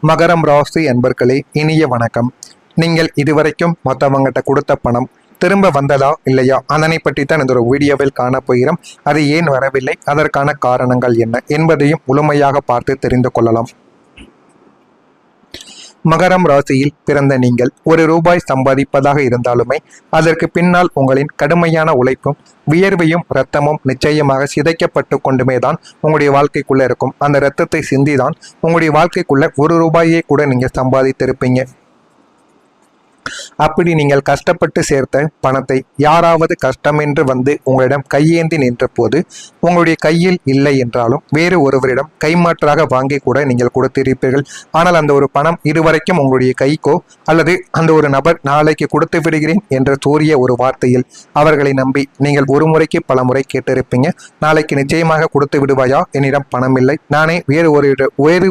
மகரம் ராசி அன்பர்களே, இனிய வணக்கம். நீங்கள் இதுவரைக்கும் மற்றவங்ககிட்ட கொடுத்த பணம் திரும்ப வந்ததா இல்லையா, அதனை பற்றி தான் இந்த ஒரு வீடியோவில் காணப்போகிறோம். அது ஏன் வரவில்லை, அதற்கான காரணங்கள் என்ன என்பதையும் முழுமையாக பார்த்து தெரிந்து கொள்ளலாம். மகரம் ராசியில் பிறந்த நீங்கள் ₹1 சம்பாதிப்பதாக இருந்தாலுமே அதற்கு பின்னால் உங்களின் கடுமையான உழைப்பும் வியர்வையும் இரத்தமும் நிச்சயமாக சிதைக்கப்பட்டு கொண்டுமே தான் உங்களுடைய வாழ்க்கைக்குள்ள இருக்கும். அந்த இரத்தத்தை சிந்திதான் உங்களுடைய வாழ்க்கைக்குள்ள ₹1 கூட நீங்க சம்பாதித்திருப்பீங்க. அப்படி நீங்கள் கஷ்டப்பட்டு சேர்த்த பணத்தை யாராவது கஷ்டமென்று வந்து உங்களிடம் கையேந்தி நின்ற போது உங்களுடைய கையில் இல்லை என்றாலும் வேறு ஒருவரிடம் கைமாற்றாக வாங்கி கூட நீங்கள் கொடுத்திருப்பீர்கள். ஆனால் அந்த ஒரு பணம் இதுவரைக்கும் உங்களுடைய கைக்கோ அல்லது அந்த ஒரு நபர் நாளைக்கு கொடுத்து விடுகிறேன் என்று கூறிய ஒரு வார்த்தையில் அவர்களை நம்பி நீங்கள் ஒரு முறைக்கு பல முறை கேட்டிருப்பீங்க. நாளைக்கு நிச்சயமாக கொடுத்து விடுவாயா, என்னிடம் பணம் இல்லை, நானே வேறு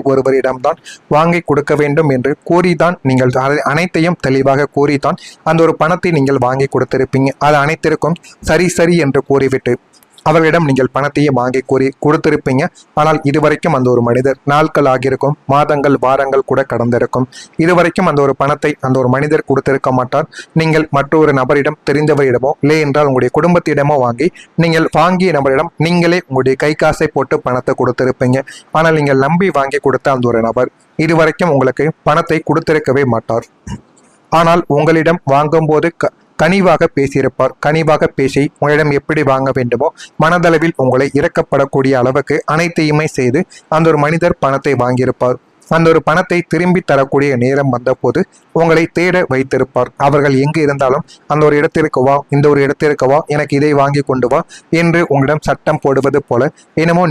ஒருவரிடம்தான் வாங்கி கொடுக்க வேண்டும் என்று கூறிதான் நீங்கள் அனைத்தையும் தெளிவாக கூறித்தான் அந்த ஒரு பணத்தை நீங்கள் வாங்கி கொடுத்திருப்பீங்க. அது அனைத்திற்கும் சரி என்று கூறிவிட்டு அவர்களிடம் நீங்கள் பணத்தையே வாங்கி கொடுத்திருப்பீங்க. ஆனால் இதுவரைக்கும் அந்த ஒரு மனிதர் நாட்கள் ஆகியிருக்கும், மாதங்கள் வாரங்கள் கூட கடந்திருக்கும். இதுவரைக்கும் அந்த ஒரு பணத்தை அந்த ஒரு மனிதர் கொடுத்திருக்க மாட்டார். நீங்கள் மற்றொரு நபரிடம், தெரிந்தவரிடமோ இல்லை என்றால் உங்களுடைய குடும்பத்திடமோ வாங்கி நீங்கள் வாங்கிய நபரிடம் நீங்களே உங்களுடைய கை காசை போட்டு பணத்தை கொடுத்திருப்பீங்க. ஆனால் நீங்கள் நம்பி வாங்கி கொடுத்த அந்த ஒரு நபர் இதுவரைக்கும் உங்களுக்கு பணத்தை கொடுத்திருக்கவே மாட்டார். ஆனால் உங்களிடம் வாங்கும்போது கனிவாக பேசியிருப்பார். கனிவாக பேசி உங்களிடம் எப்படி வாங்க வேண்டுமோ மனதளவில் உங்களை இறக்கப்படக்கூடிய அளவுக்கு அனைத்தையுமே செய்து அந்த ஒரு மனிதர் பணத்தை வாங்கியிருப்பார். அந்த ஒரு பணத்தை திரும்பி தரக்கூடிய நேரம் வந்தபோது உங்களை தேட வைத்திருப்பார். அவர்கள் எங்கு இருந்தாலும் அந்த ஒரு இடத்திற்கு வா, இந்த ஒரு இடத்திற்கு வா, எனக்கு இதை வாங்கி கொண்டு வா என்று உங்களிடம் சட்டம் போடுவது போல என்னமோ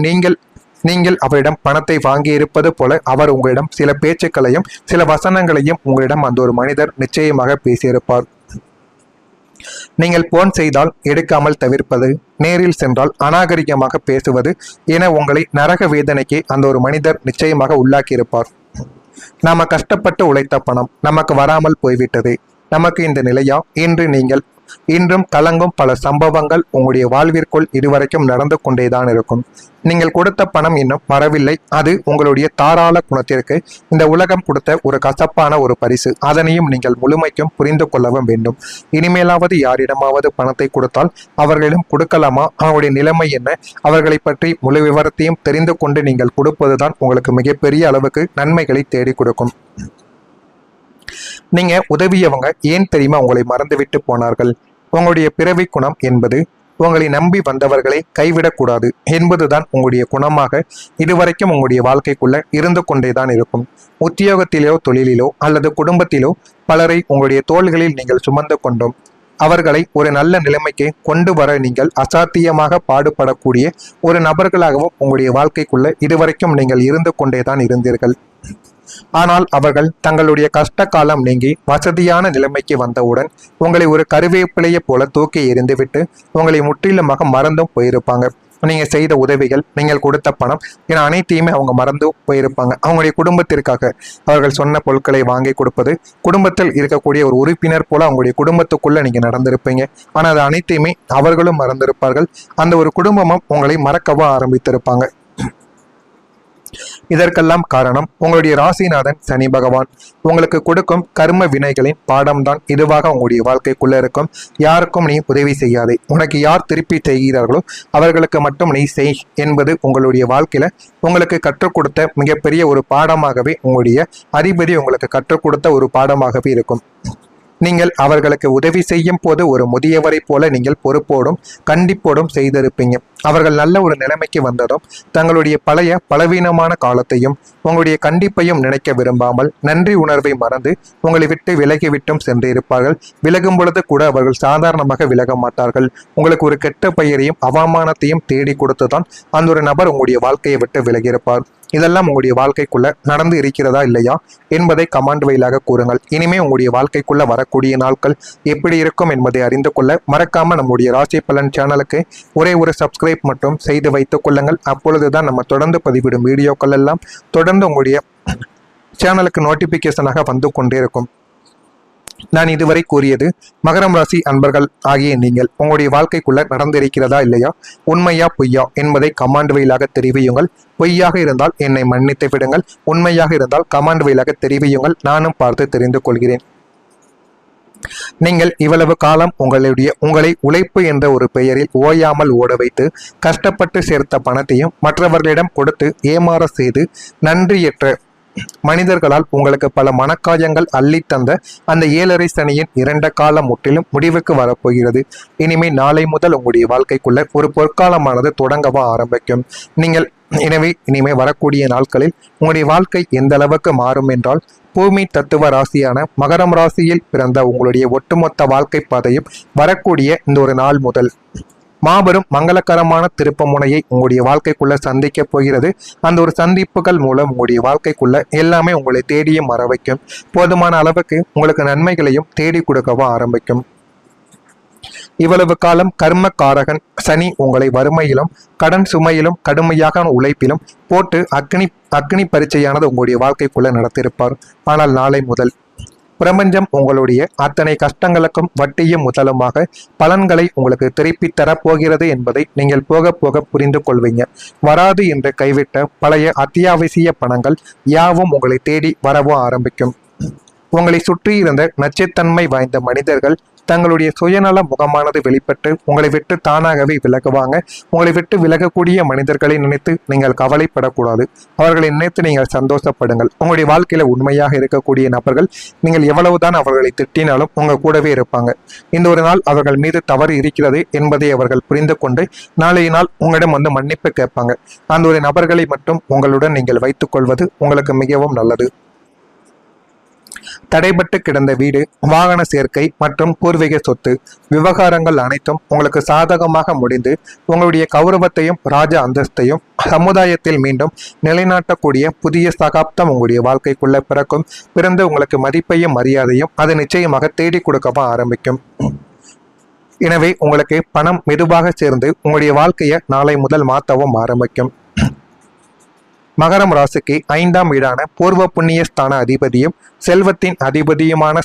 நீங்கள் அவரிடம் பணத்தை வாங்கி இருப்பது போல அவர் உங்களிடம் சில பேச்சுக்களையும் சில வசனங்களையும் உங்களிடம் அந்த ஒரு மனிதர் நிச்சயமாக பேசியிருப்பார். நீங்கள் போன் செய்தால் எடுக்காமல் தவிர்ப்பது, நேரில் சென்றால் அநாகரிகமாக பேசுவது என உங்களை நரக வேதனைக்கு அந்த ஒரு மனிதர் நிச்சயமாக உள்ளாக்கியிருப்பார். நாம கஷ்டப்பட்டு உழைத்த பணம் நமக்கு வராமல் போய்விட்டது, நமக்கு இந்த நிலையா என்று நீங்கள் இன்றும் கலங்கும் பல சம்பவங்கள் உங்களுடைய வாழ்விற்குள் இதுவரைக்கும் நடந்து கொண்டேதான் இருக்கும். நீங்கள் கொடுத்த பணம் இன்னும் வரவில்லை. அது உங்களுடைய தாராள குணத்திற்கு இந்த உலகம் கொடுத்த ஒரு கசப்பான ஒரு பரிசு. அதனையும் நீங்கள் முழுமைக்கும் புரிந்து கொள்ளவும் வேண்டும். இனிமேலாவது யாரிடமாவது பணத்தை கொடுத்தால் அவர்களிடம் கொடுக்கலாமா, அவருடைய நிலைமை என்ன, அவர்களை பற்றி முழு விவரத்தையும் தெரிந்து கொண்டு நீங்கள் கொடுப்பதுதான் உங்களுக்கு மிகப்பெரிய அளவுக்கு நன்மைகளை தேடி கொடுக்கும். நீங்க உதவியவங்க ஏன் தெரியுமா உங்களை மறந்துவிட்டு போனார்கள்? உங்களுடைய பிறவி குணம் என்பது உங்களை நம்பி வந்தவர்களை கைவிடக்கூடாது என்பதுதான் உங்களுடைய குணமாக இதுவரைக்கும் உங்களுடைய வாழ்க்கைக்குள்ள இருந்து கொண்டேதான் இருக்கும். உத்தியோகத்திலோ தொழிலிலோ அல்லது குடும்பத்திலோ பலரை உங்களுடைய தோள்களில் நீங்கள் சுமந்து கொண்டோம். அவர்களை ஒரு நல்ல நிலைமைக்கு கொண்டு வர நீங்கள் அசாத்தியமாக பாடுபடக்கூடிய ஒரு நபர்களாகவும் உங்களுடைய வாழ்க்கைக்குள்ள இதுவரைக்கும் நீங்கள் இருந்து கொண்டேதான் இருந்தீர்கள். ஆனால் அவர்கள் தங்களுடைய கஷ்ட காலம் நீங்கி வசதியான நிலைமைக்கு வந்தவுடன் உங்களை ஒரு கருவேப்பிலையை போல தூக்கி எறிந்துவிட்டு உங்களை முற்றிலுமாக மறந்தும் போயிருப்பாங்க. நீங்க செய்த உதவிகள், நீங்கள் கொடுத்த பணம் என அனைத்தையுமே அவங்க மறந்து போயிருப்பாங்க. அவங்களுடைய குடும்பத்திற்காக அவர்கள் சொன்ன பொருட்களை வாங்கி கொடுப்பது, குடும்பத்தில் இருக்கக்கூடிய ஒரு உறுப்பினர் போல அவங்களுடைய குடும்பத்துக்குள்ள நீங்க நடந்திருப்பீங்க. ஆனால் அது அனைத்தையுமே அவர்களும் மறந்திருப்பார்கள். அந்த ஒரு குடும்பமும் உங்களை மறக்கவா ஆரம்பித்திருப்பாங்க. இதற்கெல்லாம் காரணம் உங்களுடைய ராசிநாதன் சனி பகவான் உங்களுக்கு கொடுக்கும் கர்ம வினைகளின் பாடம்தான் இதுவாக உங்களுடைய வாழ்க்கைக்குள்ள இருக்கும். யாருக்கும் நீ உதவி செய்யாதே, உனக்கு யார் திருப்பி செய்கிறார்களோ அவர்களுக்கு மட்டும் நீ செய் என்பது உங்களுடைய வாழ்க்கையில உங்களுக்கு கற்றுக் கொடுத்த மிகப்பெரிய ஒரு பாடமாகவே, உங்களுடைய அதிபதி உங்களுக்கு கற்றுக் கொடுத்த ஒரு பாடமாகவே இருக்கும். நீங்கள் அவர்களுக்கு உதவி செய்யும் போது ஒரு முதியவரை போல நீங்கள் பொறுப்போடும் கண்டிப்போடும் செய்திருப்பீங்க. அவர்கள் நல்ல ஒரு நிலைமைக்கு வந்ததும் தங்களுடைய பழைய பலவீனமான காலத்தையும் உங்களுடைய கண்டிப்பையும் நினைக்க விரும்பாமல் நன்றி உணர்வை மறந்து உங்களை விட்டு விலகிவிட்டும் சென்றிருப்பார்கள். விலகும் பொழுது கூட அவர்கள் சாதாரணமாக விலக மாட்டார்கள். உங்களுக்கு ஒரு கெட்ட பெயரையும் அவமானத்தையும் தேடி கொடுத்துதான் அந்த ஒரு நபர் உங்களுடைய வாழ்க்கையை விட்டு விலகியிருப்பார். இதெல்லாம் உங்களுடைய வாழ்க்கைக்குள்ள நடந்து இருக்கிறதா இல்லையா என்பதை கமெண்ட் வாயிலாக கூறுங்கள். இனிமே உங்களுடைய வாழ்க்கைக்குள்ள வரக்கூடிய நாட்கள் எப்படி இருக்கும் என்பதை அறிந்து கொள்ள மறக்காம நம்முடைய ராசி பலன் சேனலுக்கு ஒரே ஒரு சப்ஸ்கிரைப் மட்டும் செய்து வைத்துக் கொள்ளுங்கள். அப்பொழுதுதான் நம்ம தொடர்ந்து பதிவிடும் வீடியோக்கள் எல்லாம் தொடர்ந்து உங்களுடைய சேனலுக்கு நோட்டிபிகேஷனாக வந்து கொண்டே இருக்கும். நான் இதுவரை கூறியது மகரம் ராசி அன்பர்கள் ஆகிய நீங்கள் உங்களுடைய வாழ்க்கைக்குள்ள நடந்திருக்கிறதா இல்லையா, உண்மையா பொய்யா என்பதை கமாண்ட் வழியாக தெரிவியுங்கள். பொய்யாக இருந்தால் என்னை மன்னித்து விடுங்கள், உண்மையாக இருந்தால் கமாண்ட் வழியாக தெரிவியுங்கள், நானும் பார்த்து தெரிந்து கொள்கிறேன். நீங்கள் இவ்வளவு காலம் உங்களை உழைப்பு என்ற ஒரு பெயரில் ஓயாமல் ஓட வைத்து கஷ்டப்பட்டு சேர்த்த பணத்தையும் மற்றவர்களிடம் கொடுத்து ஏமாற செய்து நன்றியற்ற மனிதர்களால் உங்களுக்கு பல மனக்காயங்கள் அள்ளி தந்த அந்த 7.5 சனியின் 2 காலம் முற்றிலும் முடிவுக்கு வரப்போகிறது. இனிமே நாளை முதல் உங்களுடைய வாழ்க்கைக்குள்ள ஒரு பொற்காலமானது தொடங்கவா ஆரம்பிக்கும். இனிமே வரக்கூடிய நாட்களில் உங்களுடைய வாழ்க்கை எந்த அளவுக்கு மாறும் என்றால், பூமி தத்துவ ராசியான மகரம் ராசியில் பிறந்த உங்களுடைய ஒட்டுமொத்த வாழ்க்கை பாதையும் வரக்கூடிய இந்த ஒரு நாள் முதல் மாபெரும் மங்களகரமான திருப்ப முனையை உங்களுடைய வாழ்க்கைக்குள்ள சந்திக்க போகிறது. அந்த ஒரு சந்திப்புகள் மூலம் உங்களுடைய வாழ்க்கைக்குள்ள எல்லாமே உங்களை தேடியும் வர வைக்கும். போதுமான அளவுக்கு உங்களுக்கு நன்மைகளையும் தேடி கொடுக்கவும் ஆரம்பிக்கும். இவ்வளவு காலம் கர்ம காரகன் சனி உங்களை வறுமையிலும் கடன் சுமையிலும் கடுமையாக உழைப்பிலும் போட்டு அக்னி பரீட்சையானது உங்களுடைய வாழ்க்கைக்குள்ள நடத்தியிருப்பார். ஆனால் நாளை முதல் பிரபஞ்சம் உங்களுடைய அத்தனை கஷ்டங்களுக்கும் வட்டியும் முதலுமாக பலன்களை உங்களுக்கு திருப்பி தரப்போகிறது என்பதை நீங்கள் போக போக புரிந்து கொள்வீங்க. வராது என்று கைவிட்ட பழைய அத்தியாவசிய பணங்கள் யாவும் உங்களை தேடி வரவும் ஆரம்பிக்கும். உங்களை சுற்றி இருந்த நச்சுத்தன்மை வாய்ந்த மனிதர்கள் தங்களுடைய சுயநல முகமானது வெளிப்பட்டு உங்களை விட்டு தானாகவே விலகுவாங்க. உங்களை விட்டு விலகக்கூடிய மனிதர்களை நினைத்து நீங்கள் கவலைப்படக்கூடாது. அவர்களை நினைத்து நீங்கள் சந்தோஷப்படுங்கள். உங்களுடைய வாழ்க்கையில உண்மையாக இருக்கக்கூடிய நபர்கள் நீங்கள் எவ்வளவுதான் அவர்களை திட்டினாலும் உங்க கூடவே இருப்பாங்க. இந்த ஒரு நாள் அவர்கள் மீது தவறு இருக்கிறது என்பதை அவர்கள் புரிந்து கொண்டு நாளைய நாள் உங்களிடம் வந்து மன்னிப்பு கேட்பாங்க. அந்த ஒரு நபர்களை மட்டும் உங்களுடன் நீங்கள் வைத்துக் கொள்வது உங்களுக்கு மிகவும் நல்லது. தடைபட்டு கிடந்த வீடு, வாகன சேர்க்கை மற்றும் பூர்வீக சொத்து விவகாரங்கள் அனைத்தும் உங்களுக்கு சாதகமாக முடிந்து உங்களுடைய கௌரவத்தையும் ராஜ அந்தஸ்தையும் சமுதாயத்தில் மீண்டும் நிலைநாட்டக்கூடிய புதிய சகாப்தம் உங்களுடைய வாழ்க்கைக்குள்ள பிறக்கும். பிறந்து உங்களுக்கு மதிப்பையும் மரியாதையும் அது நிச்சயமாக தேடி கொடுக்கவும் ஆரம்பிக்கும். எனவே உங்களுக்கு பணம் மெதுவாக சேர்ந்து உங்களுடைய வாழ்க்கையை நாளை முதல் மாற்றவும் ஆரம்பிக்கும். மகரம் ராசிக்கு 5ஆம் வீடான பூர்வ புண்ணிய ஸ்தான அதிபதியும் செல்வத்தின் அதிபதியுமான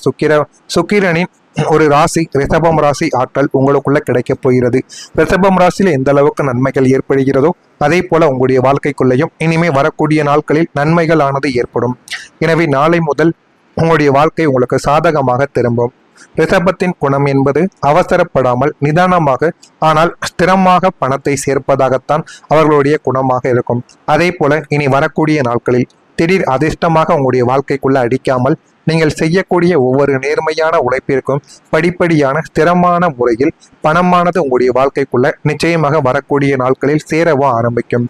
சுக்கிரனின் ஒரு ராசி ரிஷபம் ராசி ஆற்றல் உங்களுக்குள்ள கிடைக்கப் போகிறது. ரிஷபம் ராசியில் எந்த அளவுக்கு நன்மைகள் ஏற்படுகிறதோ அதே போல உங்களுடைய வாழ்க்கைக்குள்ளேயும் இனிமே வரக்கூடிய நாட்களில் நன்மைகள் ஆனது ஏற்படும். எனவே நாளை முதல் உங்களுடைய வாழ்க்கை உங்களுக்கு சாதகமாக திரும்பும். ரிஷபத்தின் குணம் என்பது அவசரப்படாமல் நிதானமாக ஆனால் ஸ்திரமாக பணத்தை சேர்ப்பதாகத்தான் அவர்களுடைய குணமாக இருக்கும். அதே போல இனி வரக்கூடிய நாட்களில் திடீர் அதிர்ஷ்டமாக உங்களுடைய வாழ்க்கைக்குள்ள அடிக்காமல் நீங்கள் செய்யக்கூடிய ஒவ்வொரு நேர்மையான உழைப்பிற்கும் படிப்படியான ஸ்திரமான முறையில் பணமானது உங்களுடைய வாழ்க்கைக்குள்ள நிச்சயமாக வரக்கூடிய நாட்களில் சேரவும் ஆரம்பிக்கும்.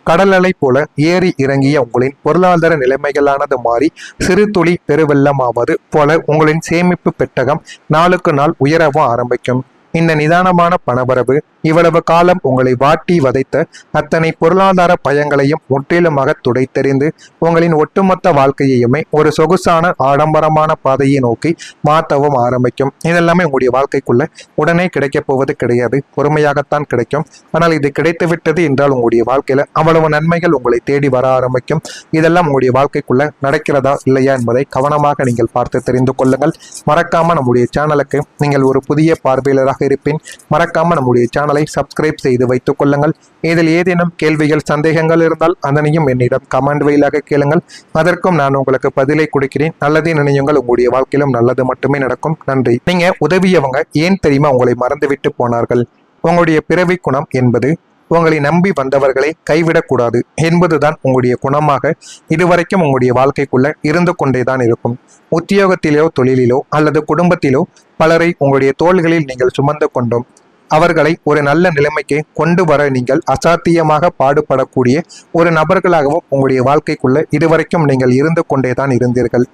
கடல் அலை போல ஏறி இறங்கிய உங்களின் பொருளாதார நிலைமைகளானது மாறி சிறு துளி பெருவெள்ளமாவது போல உங்களின் சேமிப்பு பெட்டகம் நாளுக்கு நாள் உயரவும் ஆரம்பிக்கும். இந்த நிதானமான பணவரவு இவ்வளவு காலம் உங்களை வாட்டி வதைத்த அத்தனை பொருளாதார பயங்களையும் முற்றிலுமாக துடைத்தெறிந்து உங்களின் ஒட்டுமொத்த வாழ்க்கையையுமே ஒரு சொகுசான ஆடம்பரமான பாதையை நோக்கி மாற்றவும் ஆரம்பிக்கும். இதெல்லாமே உங்களுடைய வாழ்க்கைக்குள்ள உடனே கிடைக்கப் போவது கிடையாது, பொறுமையாகத்தான் கிடைக்கும். ஆனால் இது கிடைத்து விட்டது என்றால் உங்களுடைய வாழ்க்கையில அவ்வளவு நன்மைகள் உங்களை தேடி வர ஆரம்பிக்கும். இதெல்லாம் உங்களுடைய வாழ்க்கைக்குள்ள நடக்கிறதா இல்லையா என்பதை கவனமாக நீங்கள் பார்த்து தெரிந்து கொள்ளுங்கள். மறக்காம நம்முடைய சேனலுக்கு நீங்கள் ஒரு புதிய பார்வையாளராக இருப்பின் மறக்காம நம்முடைய சேனலை சப்ஸ்கிரைப் செய்து வைத்துக் கொள்ளுங்கள். இதில் ஏதேனும் கேள்விகள் சந்தேகங்கள் இருந்தால் அதனையும் என்னிடம் கமெண்ட் வழியாக கேளுங்கள். அதற்கும் நான் உங்களுக்கு பதிலை கொடுக்கிறேன். நல்லதே நினையுங்கள், உங்களுடைய வாழ்க்கையிலும் நல்லது மட்டுமே நடக்கும். நன்றி. நீங்க உதவியவங்க ஏன் தெரியுமா உங்களை மறந்துவிட்டு போனார்கள்? உங்களுடைய பிறவி குணம் என்பது உங்களை நம்பி வந்தவர்களை கைவிடக்கூடாது என்பதுதான் உங்களுடைய குணமாக இதுவரைக்கும் உங்களுடைய வாழ்க்கைக்குள்ள இருந்து கொண்டேதான் இருக்கும். உத்தியோகத்திலோ தொழிலிலோ அல்லது குடும்பத்திலோ பலரை உங்களுடைய தோள்களில் நீங்கள் சுமந்து கொண்டோம். அவர்களை ஒரு நல்ல நிலைமைக்கு கொண்டு வர நீங்கள் அசாத்தியமாக பாடுபடக்கூடிய ஒரு நபர்களாகவும் உங்களுடைய வாழ்க்கைக்குள்ள இதுவரைக்கும் நீங்கள் இருந்து கொண்டேதான் இருந்தீர்கள்.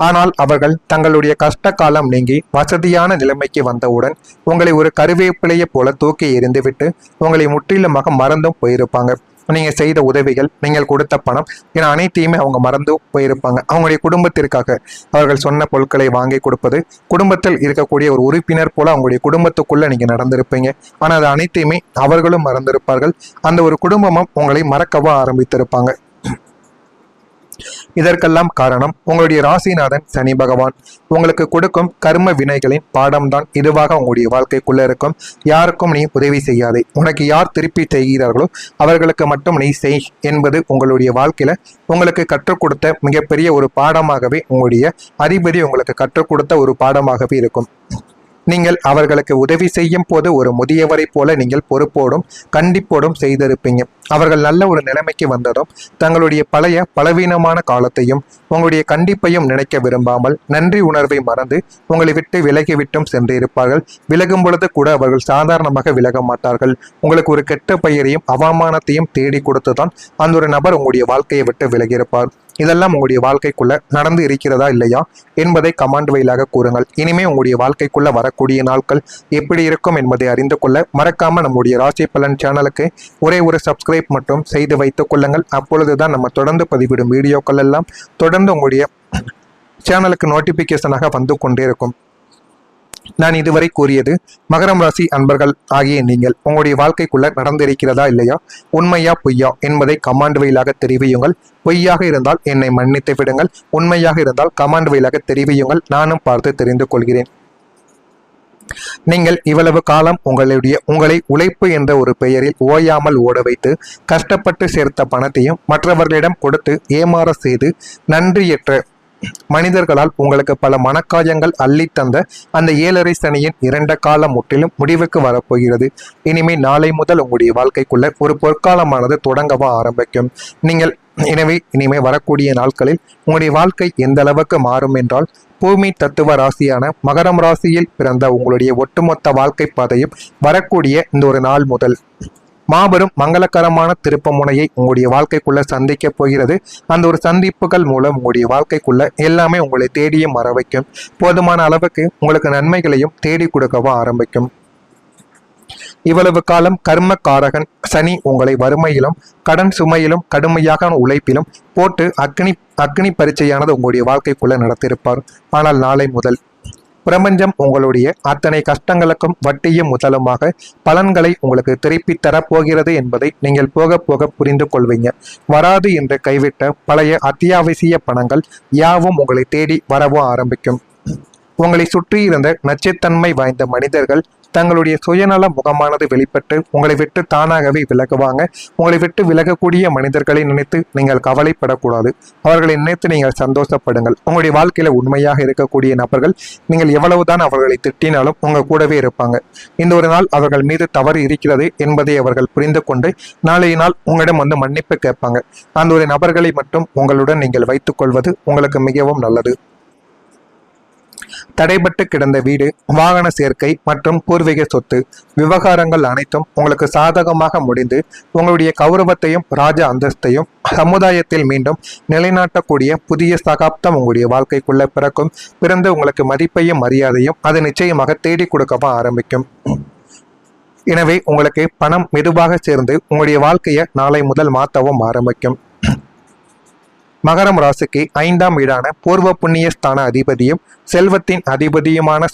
ஆனால் அவர்கள் தங்களுடைய கஷ்ட காலம் நீங்கி வசதியான நிலைமைக்கு வந்தவுடன் உங்களை ஒரு கருவேப்பிலையை போல தூக்கி எறிந்துவிட்டு உங்களை முற்றிலுமாக மறந்தும் போயிருப்பாங்க. நீங்க செய்த உதவிகள், நீங்கள் கொடுத்த பணம் என அனைத்தையுமே அவங்க மறந்து போயிருப்பாங்க. அவங்களுடைய குடும்பத்திற்காக அவர்கள் சொன்ன பொருட்களை வாங்கி கொடுப்பது, குடும்பத்தில் இருக்கக்கூடிய ஒரு உறுப்பினர் போல அவங்களுடைய குடும்பத்துக்குள்ள நீங்க நடந்திருப்பீங்க. ஆனால் அது அனைத்தையுமே அவர்களும் மறந்திருப்பார்கள். அந்த ஒரு குடும்பமும் உங்களை மறக்கவும் ஆரம்பித்திருப்பாங்க. இதற்கெல்லாம் காரணம் உங்களுடைய ராசிநாதன் சனி பகவான் உங்களுக்கு கொடுக்கும் கர்ம வினைகளின் பாடம்தான் இதுவாக உங்களுடைய வாழ்க்கைக்குள்ள இருக்கும். யாருக்கும் நீ உதவி செய்யாதே, உனக்கு யார் திருப்பி செய்கிறார்களோ அவர்களுக்கு மட்டும் நீ செய் என்பது உங்களுடைய வாழ்க்கையில உங்களுக்கு கற்றுக் கொடுத்த மிகப்பெரிய ஒரு பாடமாகவே, உங்களுடைய அதிபதி உங்களுக்கு கற்றுக் கொடுத்த ஒரு பாடமாகவே இருக்கும். நீங்கள் அவர்களுக்கு உதவி செய்யும் போது ஒரு முதியவரை போல நீங்கள் பொறுப்போடும் கண்டிப்போடும் செய்திருப்பீங்க. அவர்கள் நல்ல ஒரு நிலைமைக்கு வந்ததும் தங்களுடைய பழைய பலவீனமான காலத்தையும் உங்களுடைய கண்டிப்பையும் நினைக்க விரும்பாமல் நன்றி உணர்வை மறந்து உங்களை விட்டு விலகிவிட்டும் சென்று இருப்பார்கள். விலகும் பொழுது கூட அவர்கள் சாதாரணமாக விலக மாட்டார்கள். உங்களுக்கு ஒரு கெட்ட பெயரையும் அவமானத்தையும் தேடி கொடுத்துதான் அந்த ஒரு நபர் உங்களுடைய வாழ்க்கையை விட்டு விலகியிருப்பார். இதெல்லாம் உங்களுடைய வாழ்க்கைக்குள்ள நடந்து இருக்கிறதா இல்லையா என்பதை கமெண்ட் வாயிலாக கூறுங்கள். இனிமே உங்களுடைய வாழ்க்கைக்குள்ள வரக்கூடிய நாட்கள் எப்படி இருக்கும் என்பதை அறிந்து கொள்ள மறக்காம நம்முடைய ராசி பலன் சேனலுக்கு ஒரே ஒரு சப்ஸ்கிரைப் மட்டும் செய்து வைத்துக் கொள்ளுங்கள். அப்பொழுதுதான் நம்ம தொடர்ந்து பதிவிடும் வீடியோக்கள் எல்லாம் தொடர்ந்து உங்களுடைய சேனலுக்கு நோட்டிபிகேஷனாக வந்து கொண்டே இருக்கும். நான் இதுவரை கூறியது மகரம் ராசி அன்பர்கள் ஆகிய நீங்கள் உங்களுடைய வாழ்க்கைக்குள்ள நடந்திருக்கிறதா இல்லையா, உண்மையா பொய்யா என்பதை கமாண்ட் வழியாக தெரிவியுங்கள். பொய்யாக இருந்தால் என்னை மன்னித்து விடுங்கள், உண்மையாக இருந்தால் கமாண்ட் வழியாக தெரிவியுங்கள். நானும் பார்த்து தெரிந்து கொள்கிறேன். நீங்கள் இவ்வளவு காலம் உங்களை உழைப்பு என்ற ஒரு பெயரில் ஓயாமல் ஓட வைத்து கஷ்டப்பட்டு சேர்த்த பணத்தையும் மற்றவர்களிடம் கொடுத்து ஏமாற செய்து நன்றியற்ற மனிதர்களால் உங்களுக்கு பல மனக்காயங்கள் அள்ளி தந்த அந்த 7.5 சனியின் 2 காலம் முற்றிலும் முடிவுக்கு வரப்போகிறது. இனிமே நாளை முதல் உங்களுடைய வாழ்க்கைக்குள்ள ஒரு பொற்காலமானது தொடங்கவா ஆரம்பிக்கும். எனவே இனிமே வரக்கூடிய நாட்களில் உங்களுடைய வாழ்க்கை எந்த அளவுக்கு மாறும் என்றால், பூமி தத்துவ ராசியான மகரம் ராசியில் பிறந்த உங்களுடைய ஒட்டுமொத்த வாழ்க்கை பாதையும் வரக்கூடிய இந்த ஒரு நாள் முதல் மாபெரும் மங்களகரமான திருப்ப முனையை உங்களுடைய வாழ்க்கைக்குள்ள சந்திக்க போகிறது. அந்த ஒரு சந்திப்புகள் மூலம் உங்களுடைய வாழ்க்கைக்குள்ள எல்லாமே உங்களை தேடியும் வர வைக்கும். போதுமான அளவுக்கு உங்களுக்கு நன்மைகளையும் தேடி கொடுக்கவும் ஆரம்பிக்கும். இவ்வளவு காலம் கர்ம காரகன் சனி உங்களை வறுமையிலும் கடன் சுமையிலும் கடுமையாக உழைப்பிலும் போட்டு அக்னி பரீட்சையானது உங்களுடைய வாழ்க்கைக்குள்ள நடத்தியிருப்பார். ஆனால் நாளை முதல் பிரபஞ்சம் உங்களுடைய அத்தனை கஷ்டங்களுக்கும் வட்டியும் முதலுமாக பலன்களை உங்களுக்கு திருப்பி தரப்போகிறது என்பதை நீங்கள் போக போக புரிந்து கொள்வீங்க. வராது என்று கைவிட்ட பழைய அத்தியாவசிய பணங்கள் யாவும் உங்களை தேடி வரவும் ஆரம்பிக்கும். உங்களை சுற்றி இருந்த நச்சுத்தன்மை வாய்ந்த மனிதர்கள் தங்களுடைய சுயநல முகமானது வெளிப்பட்டு உங்களை விட்டு தானாகவே விலகுவாங்க. உங்களை விட்டு விலகக்கூடிய மனிதர்களை நினைத்து நீங்கள் கவலைப்படக்கூடாது, அவர்களை நினைத்து நீங்கள் சந்தோஷப்படுங்கள். உங்களுடைய வாழ்க்கையில உண்மையாக இருக்கக்கூடிய நபர்கள் நீங்கள் எவ்வளவுதான் அவர்களை திட்டினாலும் உங்க கூடவே இருப்பாங்க. இந்த ஒரு நாள் அவர்கள் மீது தவறு இருக்கிறது என்பதை அவர்கள் புரிந்து கொண்டு நாளைய நாள் உங்களிடம் வந்து மன்னிப்பு கேட்பாங்க. அந்த ஒரு நபர்களை மட்டும் உங்களுடன் நீங்கள் வைத்துக் கொள்வது உங்களுக்கு மிகவும் நல்லது. தடைபட்டு கிடந்த வீடு, வாகன சேர்க்கை மற்றும் பூர்வீக சொத்து விவகாரங்கள் அனைத்தும் உங்களுக்கு சாதகமாக முடிந்து உங்களுடைய கௌரவத்தையும் ராஜ அந்தஸ்தையும் சமுதாயத்தில் மீண்டும் நிலைநாட்டக்கூடிய புதிய சகாப்தம் உங்களுடைய வாழ்க்கைக்குள்ள பிறக்கும். பிறந்து உங்களுக்கு மதிப்பையும் மரியாதையும் அது நிச்சயமாக தேடி கொடுக்கவும் ஆரம்பிக்கும். எனவே உங்களுக்கு பணம் மெதுவாக சேர்ந்து உங்களுடைய வாழ்க்கையை நாளை முதல் மாற்றவும் ஆரம்பிக்கும். மகரம் ராசிக்கு 5ஆம் வீடான பூர்வ புண்ணிய ஸ்தான அதிபதியும் செல்வத்தின் அதிபதியுமான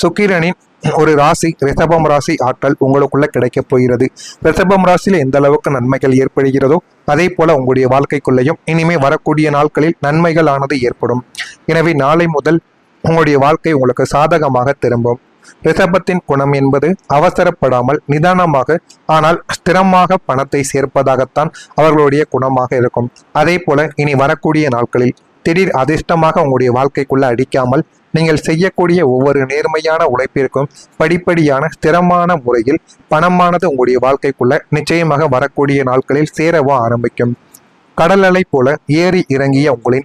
சுக்கிரனின் ஒரு ராசி ரிஷபம் ராசி ஆற்றல் உங்களுக்குள்ள கிடைக்கப் போகிறது. ரிஷபம் ராசியில் எந்த அளவுக்கு நன்மைகள் ஏற்படுகிறதோ அதே போல உங்களுடைய வாழ்க்கைக்குள்ளேயும் இனிமே வரக்கூடிய நாட்களில் நன்மைகள் ஆனது ஏற்படும். எனவே நாளை முதல் உங்களுடைய வாழ்க்கை உங்களுக்கு சாதகமாக திரும்பும். ரிஷபத்தின் குணம் என்பது அவசரப்படாமல் நிதானமாக ஆனால் ஸ்திரமாக பணத்தை சேர்ப்பதாகத்தான் அவர்களுடைய குணமாக இருக்கும். அதே போல இனி வரக்கூடிய நாட்களில் திடீர் அதிர்ஷ்டமாக உங்களுடைய வாழ்க்கைக்குள்ள அடிக்காமல் நீங்கள் செய்யக்கூடிய ஒவ்வொரு நேர்மையான உழைப்பிற்கும் படிப்படியான ஸ்திரமான முறையில் பணமானது உங்களுடைய வாழ்க்கைக்குள்ள நிச்சயமாக வரக்கூடிய நாட்களில் சேரவும் ஆரம்பிக்கும். கடல் அலை போல ஏறி இறங்கிய உங்களின்